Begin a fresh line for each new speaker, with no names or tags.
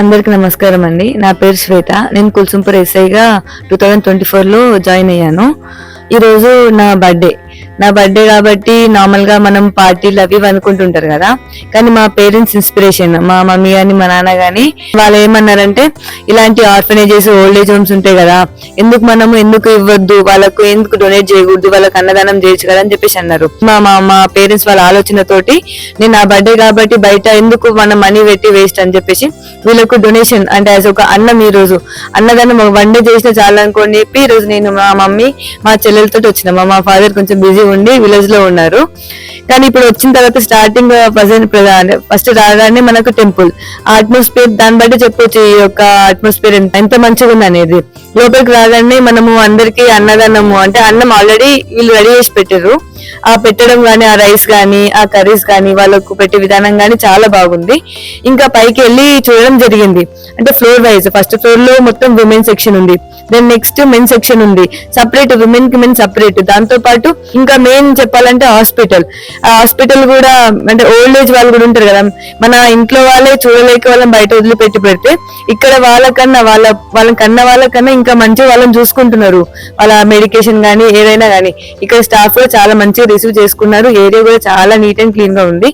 అందరికి నమస్కారం అండి. నా పేరు శ్వేత. నేను కుల్సుంపూర్ ఎస్ఐగా 2024లో జాయిన్ అయ్యాను. ఈరోజు నా బర్త్డే కాబట్టి నార్మల్ గా మనం పార్టీలు అవి అనుకుంటుంటారు కదా, కానీ మా పేరెంట్స్ ఇన్స్పిరేషన్, మా మమ్మీ గాని మా నాన్న గాని వాళ్ళు ఏమన్నారంటే, ఇలాంటి ఆర్ఫనేజెస్ ఓల్డ్ ఏజ్ హోమ్స్ ఉంటాయి కదా, ఎందుకు ఇవ్వద్దు, వాళ్ళకు ఎందుకు డొనేట్ చేయకూడదు, వాళ్ళకి అన్నదానం చేయొచ్చు కదా అని చెప్పేసి అన్నారు. మా పేరెంట్స్ వాళ్ళ ఆలోచనతోటి నేను నా బర్త్డే కాబట్టి బయట ఎందుకు మనం మనీ పెట్టి వేస్ట్ అని చెప్పేసి వీళ్ళకు డొనేషన్ అంటే యాజ్ ఒక అన్నం, ఈ రోజు అన్నదానం వన్ డే చేసినా చాలా అనుకోని చెప్పి ఈ రోజు నేను మా మమ్మీ మా చెల్లెలతో వచ్చిన. మా ఫాదర్ కొంచెం బిజీ ఉండి విలేజ్ లో ఉన్నారు. కానీ ఇప్పుడు వచ్చిన తర్వాత స్టార్టింగ్ ఫస్ట్ రాగానే మనకు టెంపుల్ అట్మాస్ఫియర్, దాన్ని బట్టి చెప్పొచ్చు ఈ యొక్క అట్మాస్ఫియర్ ఎంత మంచిగా ఉంది అనేది. లోపలికి రాగానే మనము అందరికి అన్నదానము అంటే అన్నం ఆల్రెడీ వీళ్ళు రెడీ చేసి పెట్టారు. ఆ పెట్టడం గానీ, ఆ రైస్ గానీ, ఆ కర్రీస్ గానీ, వాళ్ళకు పెట్టే విధానం గానీ చాలా బాగుంది. ఇంకా పైకి వెళ్ళి చూడడం జరిగింది. అంటే ఫ్లోర్ వైజ్ ఫస్ట్ ఫ్లోర్ లో మొత్తం విమెన్ సెక్షన్ ఉంది, దెన్ నెక్స్ట్ మెన్ సెక్షన్ ఉంది, సపరేట్ విమెన్ కి మెన్ సపరేట్. దాంతో పాటు ఇంకా మెయిన్ చెప్పాలంటే హాస్పిటల్. ఆ హాస్పిటల్ కూడా అంటే ఓల్డ్ ఏజ్ వాళ్ళు కూడా ఉంటారు కదా, మన ఇంట్లో వాళ్ళే చూడలేక వాళ్ళని బయట వదిలిపెట్టి పెడితే ఇక్కడ వాళ్ళకన్నా ఇంకా మంచిగా వాళ్ళని చూసుకుంటున్నారు. వాళ్ళ మెడికేషన్ గానీ ఏదైనా గానీ ఇక్కడ స్టాఫ్ కూడా చాలా మంచిగా రిసీవ్ చేసుకున్నారు. ఏరియా కూడా చాలా నీట్ అండ్ క్లీన్ గా ఉంది.